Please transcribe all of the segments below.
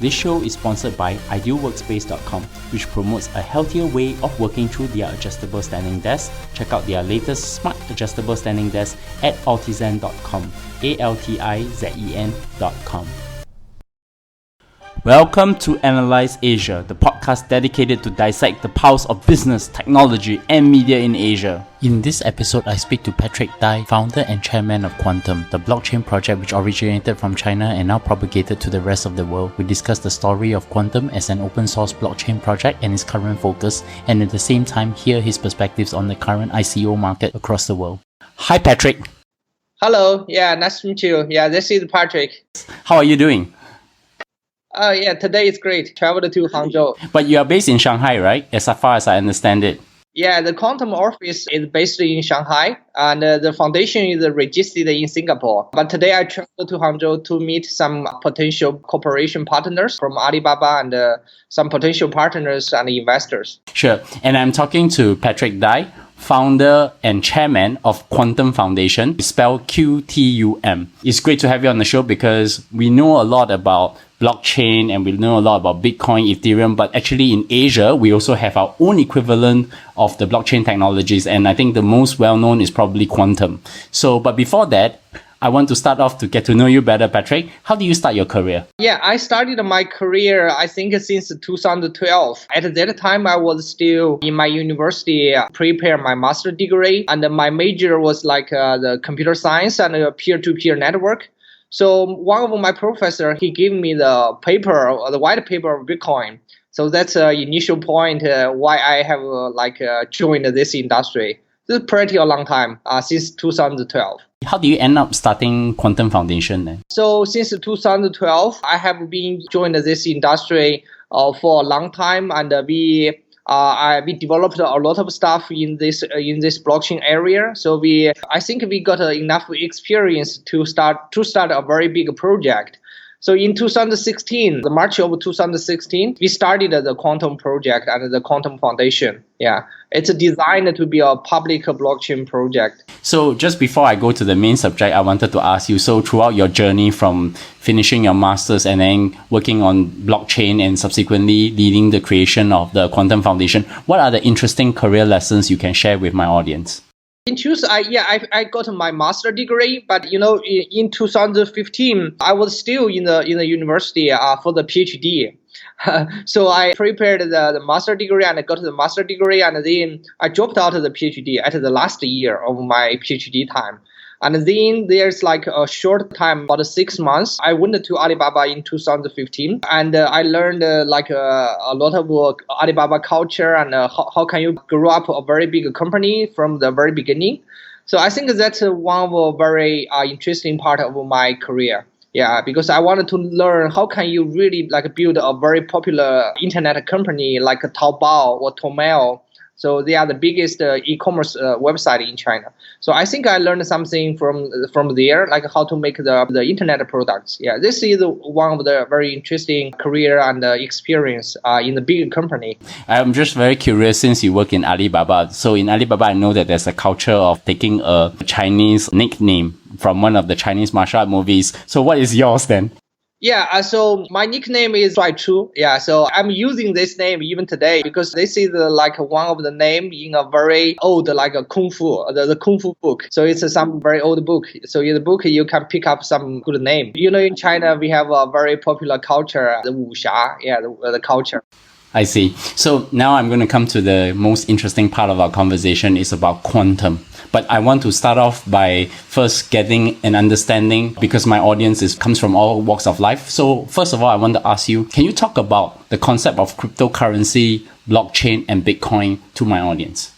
This show is sponsored by idealworkspace.com, which promotes a healthier way of working through their adjustable standing desk. Check out their latest smart adjustable standing desk at altizen.com, altizen.com. Welcome to Analyse Asia, the podcast dedicated to dissect the pulse of business, technology, and media in Asia. In this episode, I speak to Patrick Dai, founder and chairman of Qtum, the blockchain project which originated from China and now propagated to the rest of the world. We discuss the story of Qtum as an open source blockchain project and its current focus, and at the same time hear his perspectives on the current ICO market across the world. Hi Patrick. Hello, nice to meet you. This is Patrick. How are you doing? Today is great. Traveled to Hangzhou. But you are based in Shanghai, right? As far as I understand it. Yeah, the Qtum office is based in Shanghai, and the foundation is registered in Singapore. But today I traveled to Hangzhou to meet some potential cooperation partners from Alibaba and some potential partners and investors. Sure. And I'm talking to Patrick Dai, founder and chairman of Qtum Foundation, spelled Qtum. It's great to have you on the show because we know a lot about blockchain and we know a lot about Bitcoin, Ethereum, but actually in Asia, we also have our own equivalent of the blockchain technologies. And I think the most well-known is probably Qtum. But before that, I want to start off to get to know you better, Patrick. How did you start your career? I started my career, I think, since 2012. At that time, I was still in my university, prepare my master's degree. And my major was the computer science and peer-to-peer network. So one of my professor, he gave me the white paper of Bitcoin. So that's the initial point why I have joined this industry. This is pretty a long time, since 2012. How do you end up starting Qtum Foundation then? So since 2012, I have been joined this industry for a long time, and we developed a lot of stuff in this blockchain area. So I think we got enough experience to start a very big project. So in 2016, the March of 2016, we started the Qtum project and the Qtum Foundation. It's designed to be a public blockchain project. So just before I go to the main subject, I wanted to ask you, so throughout your journey from finishing your master's and then working on blockchain and subsequently leading the creation of the Qtum Foundation, what are the interesting career lessons you can share with my audience? In truth, I got my master's degree, but in 2015, I was still in the university for the PhD. So I prepared the master's degree and I got the master's degree, and then I dropped out of the PhD at the last year of my PhD time. And then there's a short time, about 6 months, I went to Alibaba in 2015, and I learned a lot of Alibaba culture and how can you grow up a very big company from the very beginning. So I think that's one of a very interesting part of my career. Because I wanted to learn how can you really build a very popular internet company like Taobao or Tmall. So they are the biggest e-commerce website in China. So I think I learned something from there, how to make the internet products. This is one of the very interesting career and experience in the big company. I'm just very curious, since you work in Alibaba. So in Alibaba, I know that there's a culture of taking a Chinese nickname from one of the Chinese martial art movies. So what is yours then? So my nickname is Shuai Chu. So I'm using this name even today because this is one of the name in a very old Kung Fu, the Kung Fu book. So it's some very old book. So in the book you can pick up some good name. In China we have a very popular culture, the wuxia, the culture. I see. So now I'm going to come to the most interesting part of our conversation is about Qtum. But I want to start off by first getting an understanding because my audience comes from all walks of life. So first of all, I want to ask you, can you talk about the concept of cryptocurrency, blockchain, and Bitcoin to my audience?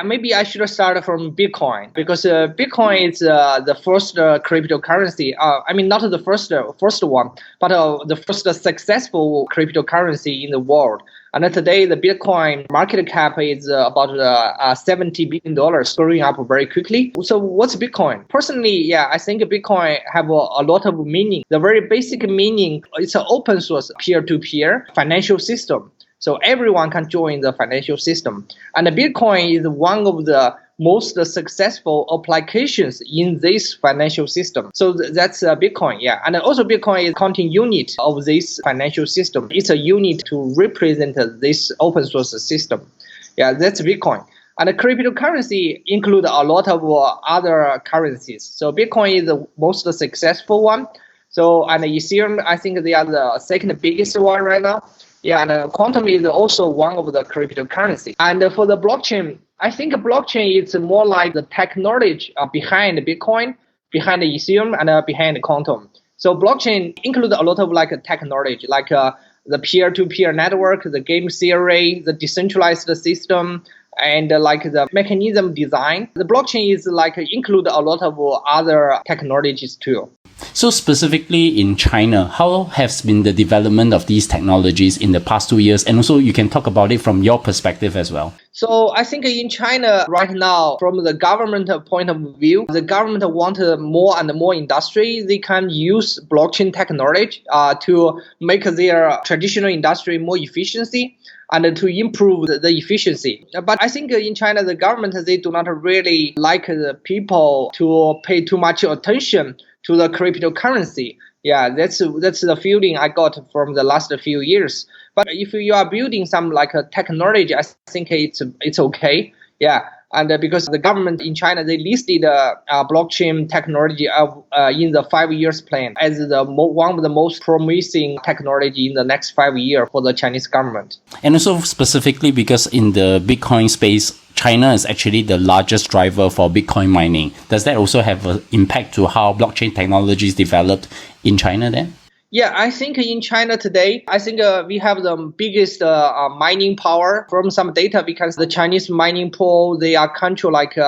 Maybe I should start from Bitcoin because Bitcoin is the first cryptocurrency. Not the first one, but the first successful cryptocurrency in the world. And today, the Bitcoin market cap is about $70 billion, growing up very quickly. So what's Bitcoin? Personally, I think Bitcoin have a lot of meaning. The very basic meaning, it's an open source peer-to-peer financial system. So everyone can join the financial system. And the Bitcoin is one of the most successful applications in this financial system. So that's Bitcoin, yeah. And also Bitcoin is counting unit of this financial system. It's a unit to represent this open source system. Yeah, that's Bitcoin. And the cryptocurrency include a lot of other currencies. So Bitcoin is the most successful one. So, and Ethereum, I think they are the second biggest one right now. Yeah, and quantum is also one of the cryptocurrency. And for the blockchain, I think blockchain is more like the technology behind Bitcoin, behind Ethereum, and behind quantum. So blockchain includes a lot of like technology, like the peer-to-peer network, the game theory, the decentralized system, and like the mechanism design. The blockchain is like include a lot of other technologies too. So specifically in China, how has been the development of these technologies in the past 2 years? And also you can talk about it from your perspective as well. So I think in China right now, from the government point of view, the government wants more and more industry. They can use blockchain technology to make their traditional industry more efficiency and to improve the efficiency. But I think in China, the government, they do not really like the people to pay too much attention to the cryptocurrency. Yeah, that's the feeling I got from the last few years. But if you are building some like a technology, I think it's okay. Yeah, and because the government in China, they listed blockchain technology in the 5 years plan as one of the most promising technology in the next 5 years for the Chinese government. And also specifically because in the Bitcoin space, China is actually the largest driver for Bitcoin mining. Does that also have an impact to how blockchain technology is developed in China then? Yeah, I think in China today, I think we have the biggest mining power from some data because the Chinese mining pool, they are control like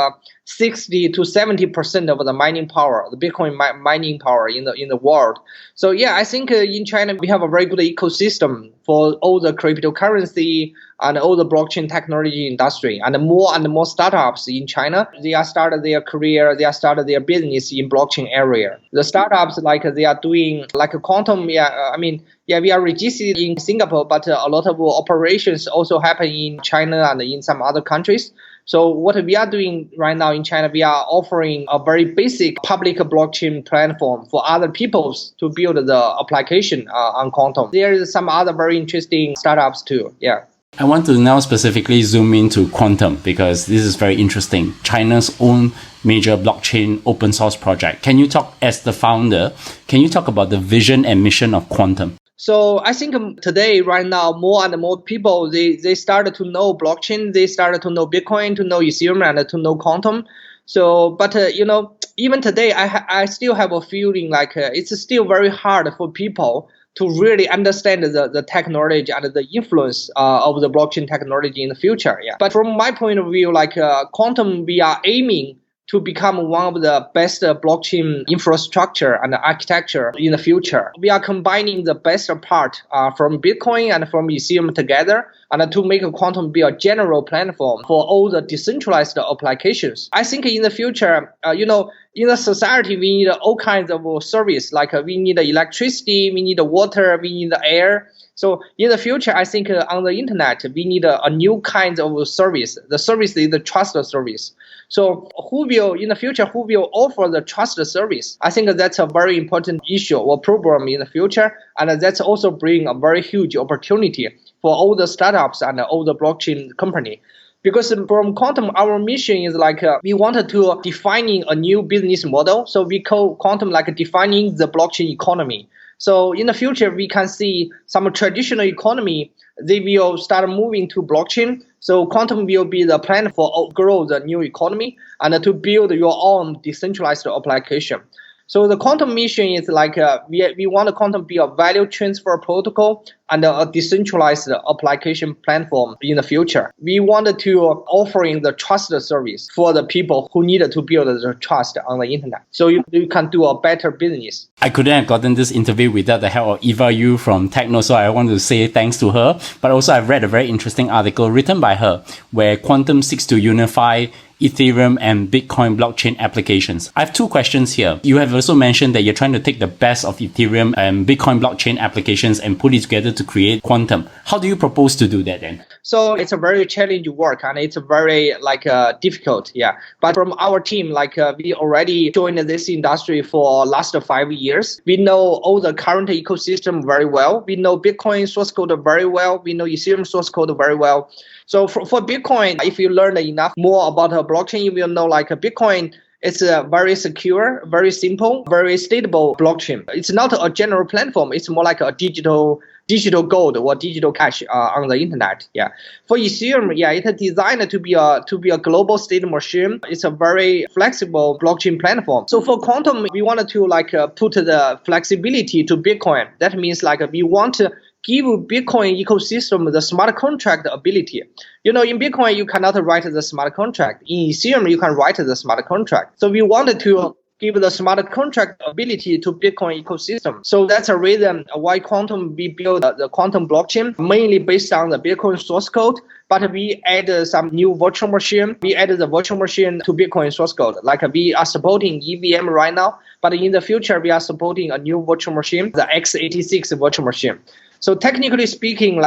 60 to 70% of the mining power, the Bitcoin mining power in the world. So yeah, I think in China, we have a very good ecosystem for all the cryptocurrency and all the blockchain technology industry. And more startups in China, they are started their career, they are started their business in blockchain area. The startups, like they are doing like a quantum, we are registered in Singapore, but a lot of operations also happen in China and in some other countries. So what we are doing right now in China, we are offering a very basic public blockchain platform for other peoples to build the application on quantum. There is some other very interesting startups too. Yeah. I want to now specifically zoom into quantum because this is very interesting. China's own major blockchain open source project. Can you talk, as the founder, can you talk about the vision and mission of quantum? So I think today, right now, more and more people, they started to know blockchain, they started to know Bitcoin, to know Ethereum, and to know quantum. So, but even today, I still have a feeling like it's still very hard for people to really understand the technology and the influence of the blockchain technology in the future. Yeah. But from my point of view, like quantum, we are aiming to become one of the best blockchain infrastructure and architecture in the future. We are combining the best part from Bitcoin and from Ethereum together and to make a quantum be a general platform for all the decentralized applications. I think in the future, in the society, we need all kinds of service, like we need electricity, we need water, we need air. So in the future, I think on the internet, we need a new kind of service. The service is the trust service. So in the future, who will offer the trust service? I think that's a very important issue or problem in the future. And that's also bring a very huge opportunity for all the startups and all the blockchain company. Because from quantum, our mission is like we wanted to defining a new business model. So we call quantum like defining the blockchain economy. So in the future, we can see some traditional economy, they will start moving to blockchain. So quantum will be the plan for grow the new economy and to build your own decentralized application. So the quantum mission is like we want the quantum to be a value transfer protocol and a decentralized application platform in the future. We wanted to offering the trust service for the people who needed to build the trust on the internet. So you can do a better business. I couldn't have gotten this interview without the help of Eva Yu from Techno, so I want to say thanks to her. But also I've read a very interesting article written by her where quantum seeks to unify Ethereum and Bitcoin blockchain applications. I have two questions here. You have also mentioned that you're trying to take the best of Ethereum and Bitcoin blockchain applications and put it together to create Qtum. How do you propose to do that then? So it's a very challenging work and it's very difficult. Yeah. But from our team, we already joined this industry for last 5 years. We know all the current ecosystem very well. We know Bitcoin source code very well. We know Ethereum source code very well. So for Bitcoin, if you learn enough more about a blockchain, you will know Bitcoin is a very secure, very simple, very stable blockchain. It's not a general platform. It's more like a digital gold or digital cash on the internet. Yeah. For Ethereum, it's designed to be a global state machine. It's a very flexible blockchain platform. So for Qtum, we wanted to put the flexibility to Bitcoin. That means we want to give Bitcoin ecosystem the smart contract ability. In Bitcoin, you cannot write the smart contract. In Ethereum, you can write the smart contract. So we wanted to give the smart contract ability to Bitcoin ecosystem. So that's a reason why we built the Qtum blockchain, mainly based on the Bitcoin source code, but we added some new virtual machine. We added the virtual machine to Bitcoin source code. We are supporting EVM right now, but in the future, we are supporting a new virtual machine, the x86 virtual machine. So technically speaking,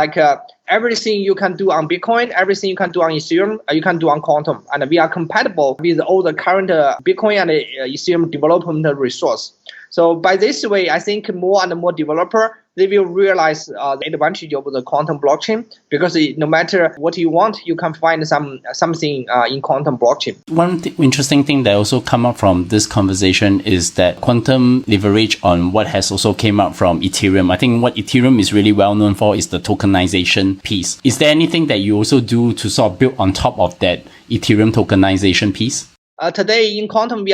everything you can do on Bitcoin, everything you can do on Ethereum, you can do on Qtum. And we are compatible with all the current Bitcoin and Ethereum development resource. So by this way, I think more and more developer, they will realize the advantage of the Qtum blockchain, because no matter what you want, you can find something in Qtum blockchain. One interesting thing that also come up from this conversation is that Qtum leverage on what has also came up from Ethereum. I think what Ethereum is really well known for is the tokenization piece. Is there anything that you also do to sort of build on top of that Ethereum tokenization piece? Today in Qtum, we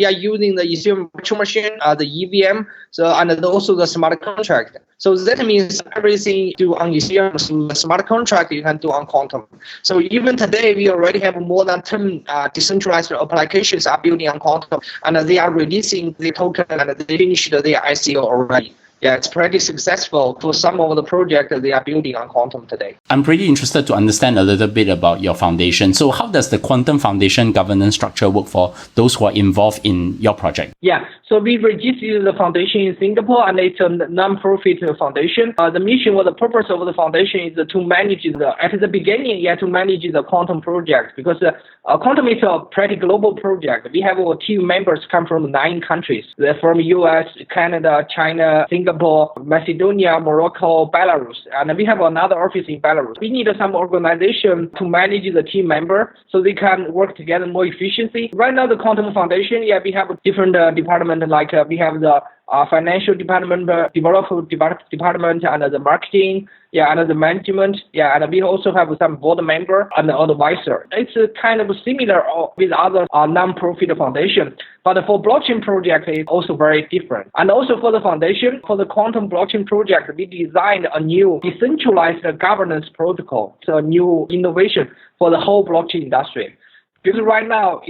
are using the Ethereum virtual machine, the EVM, and also the smart contract. So that means everything you do on Ethereum, the smart contract, you can do on Qtum. So even today, we already have more than 10 decentralized applications are building on Qtum, and they are releasing the token and they finished their ICO already. Yeah, it's pretty successful for some of the projects that they are building on Qtum today. I'm pretty interested to understand a little bit about your foundation. So how does the Qtum Foundation governance structure work for those who are involved in your project? Yeah, so we registered the foundation in Singapore, and it's a non-profit foundation. The mission or the purpose of the foundation is to manage at the beginning, to manage the Qtum project, because Qtum is a pretty global project. We have our team members come from 9 countries. They're from US, Canada, China, Singapore, Macedonia, Morocco, Belarus, and we have another office in Belarus. We need some organization to manage the team member so they can work together more efficiently. Right now, the Qtum Foundation, we have different departments, we have the financial department, development department, and the marketing, and the management, and we also have some board member and advisor. It's kind of similar with other non-profit foundation, but for blockchain project, it's also very different. And also for the foundation, for the Qtum blockchain project, we designed a new decentralized governance protocol, so a new innovation for the whole blockchain industry. Because right now,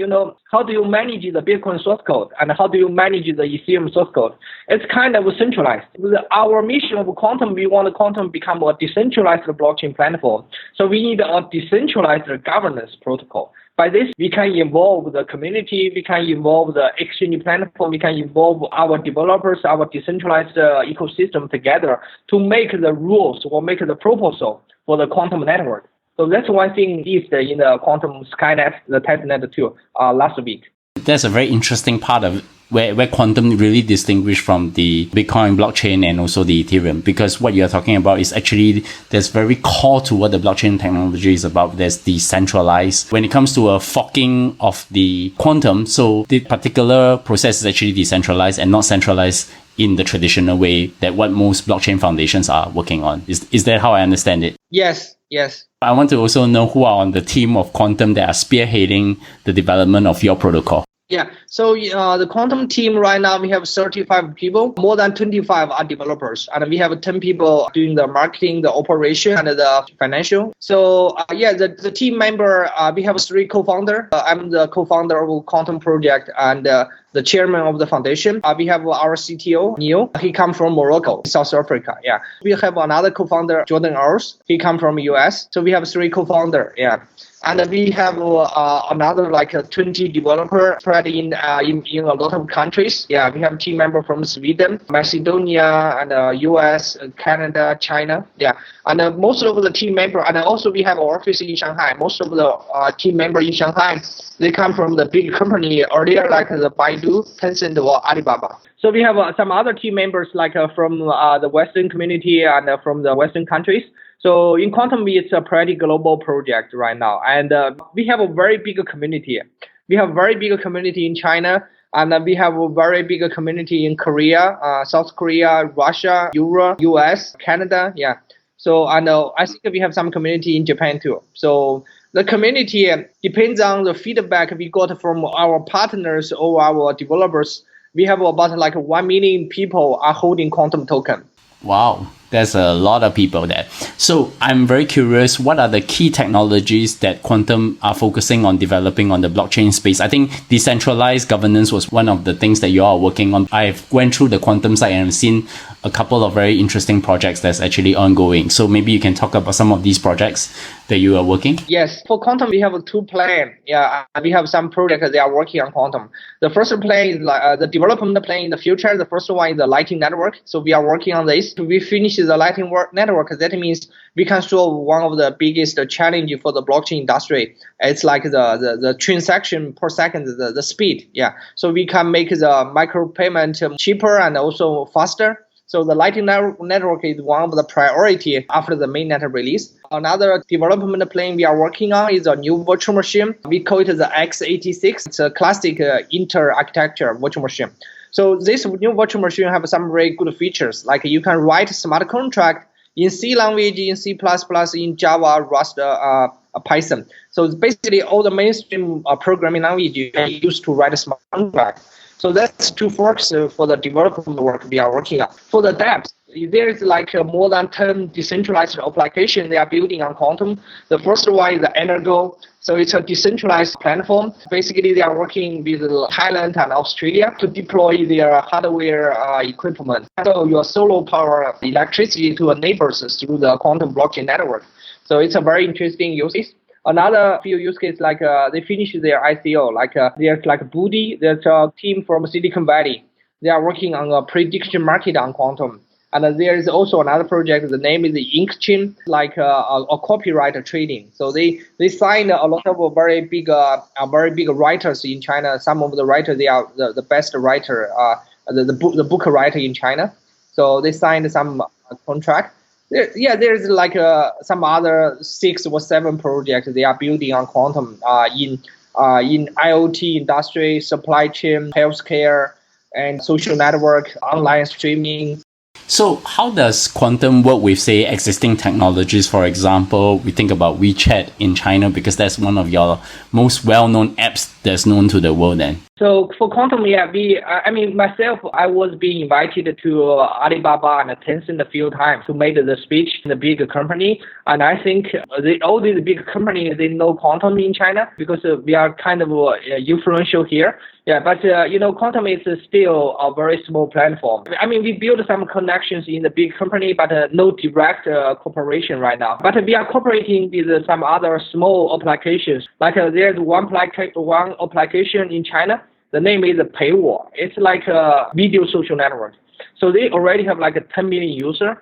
how do you manage the Bitcoin source code and how do you manage the Ethereum source code? It's kind of centralized. With our mission of Qtum, we want Qtum become a decentralized blockchain platform. So we need a decentralized governance protocol. By this, we can involve the community, we can involve the exchange platform, we can involve our developers, our decentralized ecosystem together to make the rules or make the proposal for the Qtum network. So that's one thing is in the Qtum Skynet, the testnet too, last week. That's a very interesting part of where Qtum really distinguished from the Bitcoin blockchain and also the Ethereum, because what you're talking about is actually there's very core to what the blockchain technology is about. There's decentralized. When it comes to a forking of the Qtum, so the particular process is actually decentralized and not centralized in the traditional way that what most blockchain foundations are working on. Is that how I understand it? Yes. I want to also know who are on the team of Qtum that are spearheading the development of your protocol. Yeah, so the Qtum team right now, we have 35 people. More than 25 are developers. And we have 10 people doing the marketing, the operation, and the financial. So the team member, we have 3 co-founders. I'm the co-founder of Qtum project and the chairman of the foundation. We have our CTO, Neil. He comes from Morocco, South Africa. Yeah. We have another co-founder, Jordan Ors. He comes from US. So we have 3 co-founders. Yeah. And we have another like 20 developer spread in a lot of countries. Yeah, we have team member from Sweden, Macedonia, and US, Canada, China. Yeah, and most of the team member, and also we have our office in Shanghai. Most of the team member in Shanghai, they come from the big company earlier, like the Baidu, Tencent, or Alibaba. So we have some other team members like from the Western community and from the Western countries. So in Qtum, it's a pretty global project right now, and we have a very big community. We have a very big community in China, and we have a very big community in Korea, South Korea, Russia, Europe, US, Canada. Yeah. So I think we have some community in Japan too. So the community depends on the feedback we got from our partners or our developers. We have about like 1 million people are holding Qtum token. Wow, there's a lot of people there. So I'm very curious, what are the key technologies that Qtum are focusing on developing on the blockchain space? I think decentralized governance was one of the things that you are working on. I've went through the Qtum site and I've seen a couple of very interesting projects that's actually ongoing. So maybe you can talk about some of these projects that you are working. Yes, for Qtum, we have two plans. Yeah, we have some projects they are working on Qtum. The first plan is the development plan in the future. The first one is the Lightning Network. So we are working on this. We finish the Lightning Network. That means we can solve one of the biggest challenge for the blockchain industry. It's like the transaction per second, the speed. Yeah, so we can make the micropayment cheaper and also faster. So the Lightning Network is one of the priority after the mainnet release. Another development plan we are working on is a new virtual machine. We call it the x86. It's a classic inter-architecture virtual machine. So this new virtual machine have some very good features, like you can write smart contract in C language, in C++, in Java, Rust, Python. So basically all the mainstream programming language you can use to write a smart contract. So that's two forks for the development work we are working on. For the dApps, there is like more than 10 decentralized applications they are building on Qtum. The first one is the Energo. So it's a decentralized platform. Basically, they are working with Thailand and Australia to deploy their hardware equipment. So your solar power electricity to neighbors through the Qtum blockchain network. So it's a very interesting use case. Another few use cases, like they finished their ICO, like there's like Booty, there's a team from Silicon Valley. They are working on a prediction market on Qtum. And there is also another project, the name is the Inkchain, like a copyright trading. So they signed a lot of very big writers in China. Some of the writers, they are the best writer, the book writer in China. So they signed some contract. There's like some other 6 or 7 projects they are building on Qtum in IoT industry, supply chain, healthcare, and social network, online streaming. So how does Qtum work with, say, existing technologies? For example, we think about WeChat in China because that's one of your most well-known apps that's known to the world then. So for Qtum, myself, I was being invited to Alibaba and Tencent a few times to make the speech in the big company. And I think all these big companies, they know Qtum in China because we are kind of influential here. Yeah, but Qtum is still a very small platform. We build some connections in the big company, but no direct cooperation right now. But we are cooperating with some other small applications. Like there's one application in China. The name is Paywall. It's like a video social network. So they already have like 10 million users.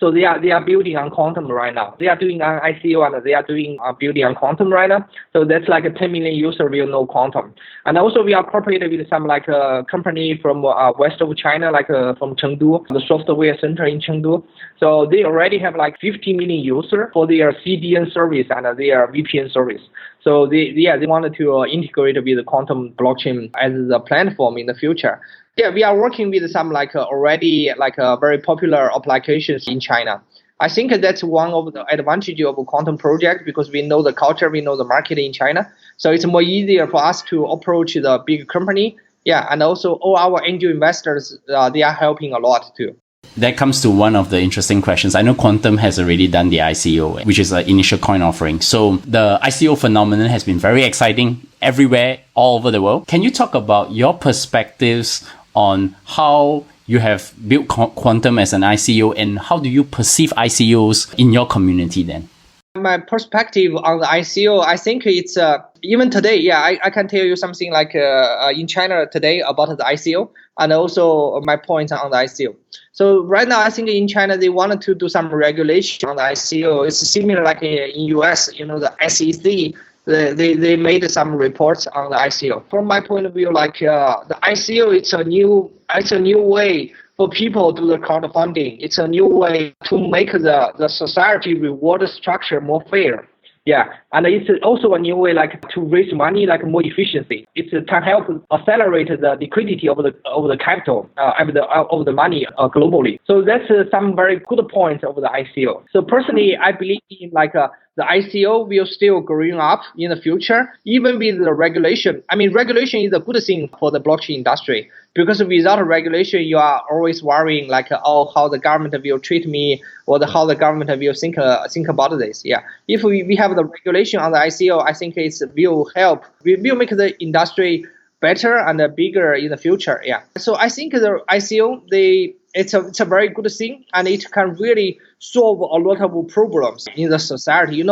So they are building on Qtum right now. They are doing an ICO and they are doing building on Qtum right now. So that's like a 10 million user will know Qtum. And also we are cooperated with some like a company from west of China, like from Chengdu, the software center in Chengdu. So they already have like 50 million users for their CDN service and their VPN service. So they wanted to integrate with the Qtum blockchain as the platform in the future. Yeah, we are working with some already very popular applications in China. I think that's one of the advantages of a Qtum project because we know the culture, we know the market in China. So it's more easier for us to approach the big company. Yeah, and also all our angel investors, they are helping a lot too. That comes to one of the interesting questions. I know Qtum has already done the ICO, which is an initial coin offering. So the ICO phenomenon has been very exciting everywhere, all over the world. Can you talk about your perspectives on how you have built Qtum as an ICO and how do you perceive ICOs in your community then? my perspective on the ICO, I think it's even today. Yeah, I can tell you something like in China today about the ICO, and also my point on the ICO. So right now, I think in China they wanted to do some regulation on the ICO. It's similar like in US, the SEC. They made some reports on the ICO. From my point of view, like the ICO, it's a new way for people to do the crowdfunding. It's a new way to make the society reward structure more fair. Yeah, and it's also a new way like to raise money like more efficiency. It can help accelerate the liquidity of the capital of the money globally. So that's some very good points of the ICO. So personally, I believe in like the ICO will still growing up in the future, even with the regulation. I mean, regulation is a good thing for the blockchain industry, because without regulation, you are always worrying like, how the government will treat me, or how the government will think about this. Yeah, if we have the regulation on the ICO, I think it will help. We will make the industry better and bigger in the future. Yeah. So I think the ICO, it's a very good thing, and it can really solve a lot of problems in the society.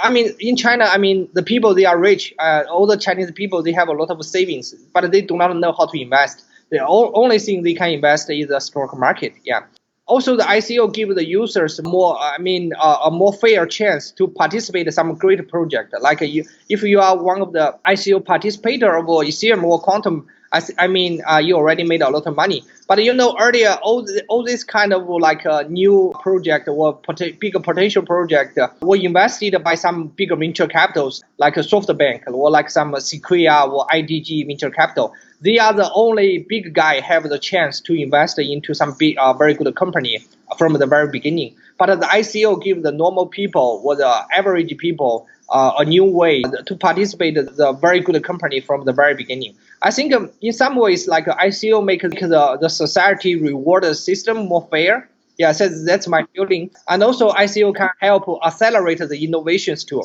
I mean, in China, the people, they are rich. All the Chinese people, they have a lot of savings, but they do not know how to invest. The only thing they can invest is the stock market. Yeah. Also, the ICO gives the users more, a more fair chance to participate in some great project. Like if you are one of the ICO participator of Ethereum or Quantum, you already made a lot of money. But earlier, all this kind of like new project or bigger potential project were invested by some bigger venture capitals like SoftBank or like some Sequoia or IDG venture capital. They are the only big guy have the chance to invest into some big, very good company from the very beginning. But the ICO gives the normal people or the average people a new way to participate in the very good company from the very beginning. I think in some ways, like ICO make the society reward system more fair. Yeah, so that's my feeling. And also ICO can help accelerate the innovations too.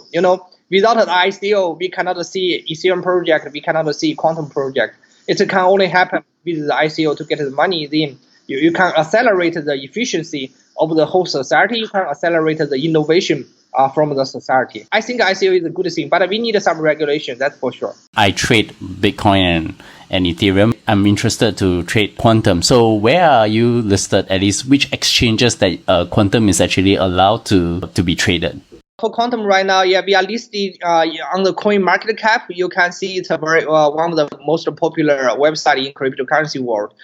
Without an ICO, we cannot see Ethereum project, we cannot see Quantum project. It can only happen with the ICO to get the money. Then you can accelerate the efficiency of the whole society. You can accelerate the innovation from the society. I think ICO is a good thing, but we need some regulation, that's for sure. I trade Bitcoin and Ethereum. I'm interested to trade Quantum. So where are you listed, at least which exchanges that Quantum is actually allowed to be traded? For Quantum right now, yeah, we are listed on the coin market cap. You can see it's a very one of the most popular website in cryptocurrency world.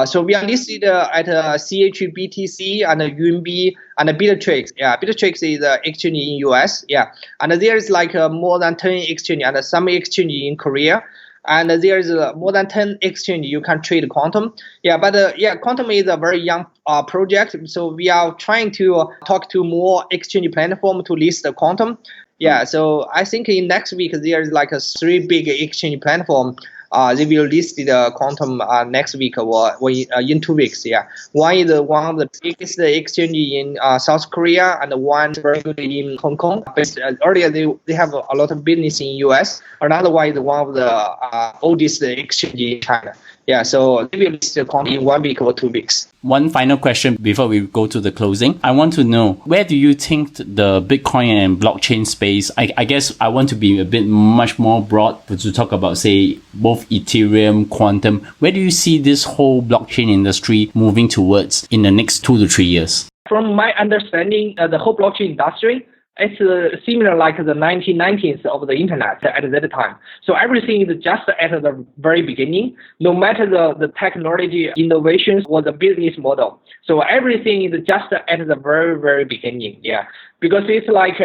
So we are listed at CHBTC and UNB and Bittrex. Yeah, Bittrex is the exchange in US. Yeah, and there is like more than 10 exchange and some exchange in Korea. And there is more than 10 exchange you can trade Quantum. Yeah, but Quantum is a very young project. So we are trying to talk to more exchange platform to list the Quantum. Yeah, so I think in next week there is like 3 big exchange platform. They will list the Quantum next week or in 2 weeks. Yeah, one is one of the biggest exchange in South Korea, and one very good in Hong Kong. But earlier they have a lot of business in US. Another one is one of the oldest exchange in China. Yeah, so they will list the Quantum in 1 week or 2 weeks. One final question before we go to the closing. I want to know, where do you think the Bitcoin and blockchain space, I guess I want to be a bit much more broad to talk about, say, both Ethereum, Quantum. Where do you see this whole blockchain industry moving towards in the next 2 to 3 years? From my understanding, the whole blockchain industry, it's similar like the 1990s of the internet at that time. So everything is just at the very beginning, no matter the technology innovations or the business model. So everything is just at the very, very beginning. Yeah, because it's like,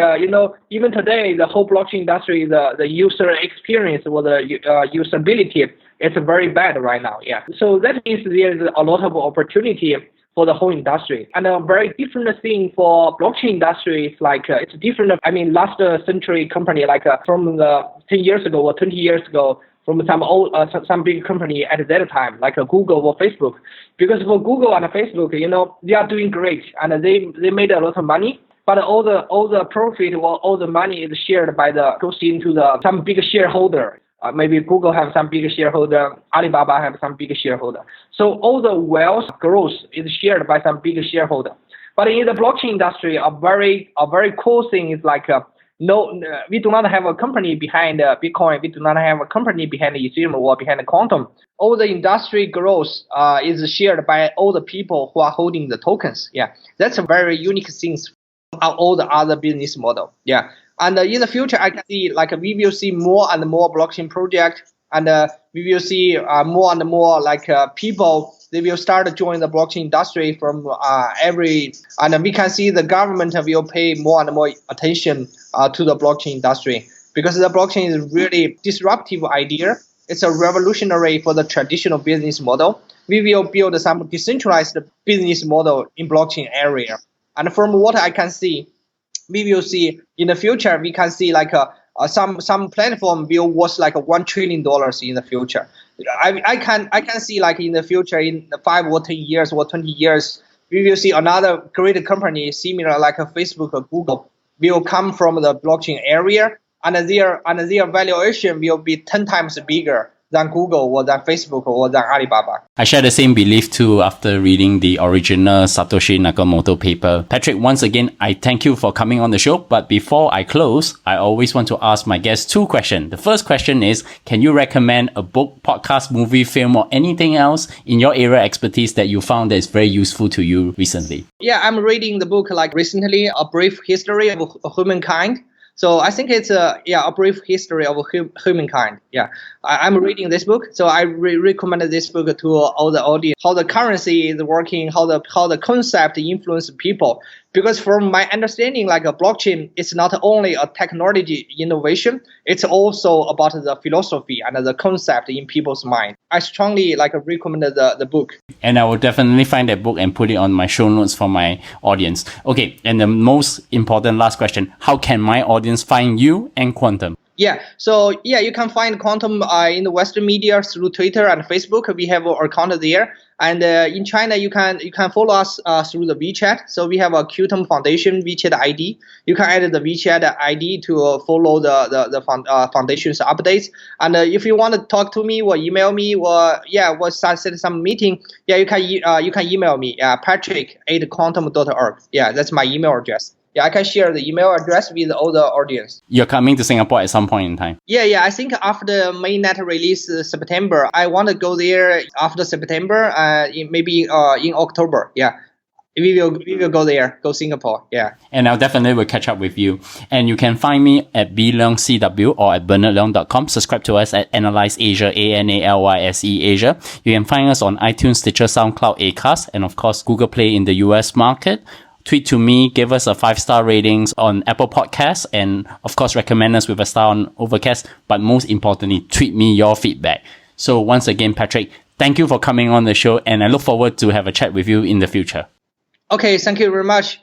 even today, the whole blockchain industry, the user experience or the usability, it's very bad right now. Yeah, so that means there's a lot of opportunity for the whole industry. And a very different thing for blockchain industry is like, it's different. Last century company, like from the 10 years ago or 20 years ago, from some big company at that time, like Google or Facebook. Because for Google and Facebook, they are doing great and they made a lot of money. But all the profit or all the money is shared goes into some big shareholder. Maybe Google have some big shareholder, Alibaba have some big shareholder. So all the wealth growth is shared by some big shareholder. But in the blockchain industry, a very cool thing is like No, we do not have a company behind Bitcoin. We do not have a company behind Ethereum or behind Quantum. All the industry growth is shared by all the people who are holding the tokens. Yeah, that's a very unique thing from all the other business model. Yeah, and in the future, I can see like we will see more and more blockchain project, and we will see more and more like people. They will start to join the blockchain industry from every, and we can see the government will pay more and more attention to the blockchain industry because the blockchain is really disruptive idea. It's a revolutionary for the traditional business model. We will build some decentralized business model in blockchain area. And from what I can see, we will see in the future, we can see like some platform will worth like $1 trillion in the future. I can see like in the future, in 5 or 10 years or 20 years, we will see another great company similar like a Facebook or Google will come from the blockchain area, and their valuation will be 10 times bigger than Google or than Facebook or than Alibaba. I share the same belief too after reading the original Satoshi Nakamoto paper. Patrick, once again, I thank you for coming on the show. But before I close, I always want to ask my guests 2 questions. The first question is, can you recommend a book, podcast, movie, film, or anything else in your area of expertise that you found that is very useful to you recently? Yeah, I'm reading the book like recently, A Brief History of Humankind. So I think it's a brief history of humankind. Yeah, I'm reading this book, so I recommend this book to all the audience. How the currency is working, how the concept influence people. Because from my understanding, like a blockchain, it's not only a technology innovation, it's also about the philosophy and the concept in people's mind. I strongly recommend the book. And I will definitely find that book and put it on my show notes for my audience. Okay, and the most important last question, how can my audience find you and Qtum? Yeah, so you can find Qtum in the Western media through Twitter and Facebook. We have our account there. And in China, you can follow us through the WeChat. So we have a Qtum Foundation WeChat ID. You can add the WeChat ID to follow the foundation's updates. And if you want to talk to me or email me or set some meeting, you can email me patrick@quantum.org. Yeah, that's my email address. Yeah, I can share the email address with all the audience. You're coming to Singapore at some point in time? Yeah. I think after the mainnet release September, I want to go there after September, maybe in October. Yeah. We will go there, go Singapore. Yeah. And I'll definitely catch up with you. And you can find me at bleongcw or at bernardleong.com. Subscribe to us at Analyse Asia, ANALYSE Asia. You can find us on iTunes, Stitcher, SoundCloud, Acast, and of course, Google Play in the US market. Tweet to me, give us a 5-star ratings on Apple Podcasts, and of course, recommend us with a star on Overcast. But most importantly, tweet me your feedback. So once again, Patrick, thank you for coming on the show, and I look forward to have a chat with you in the future. Okay, thank you very much.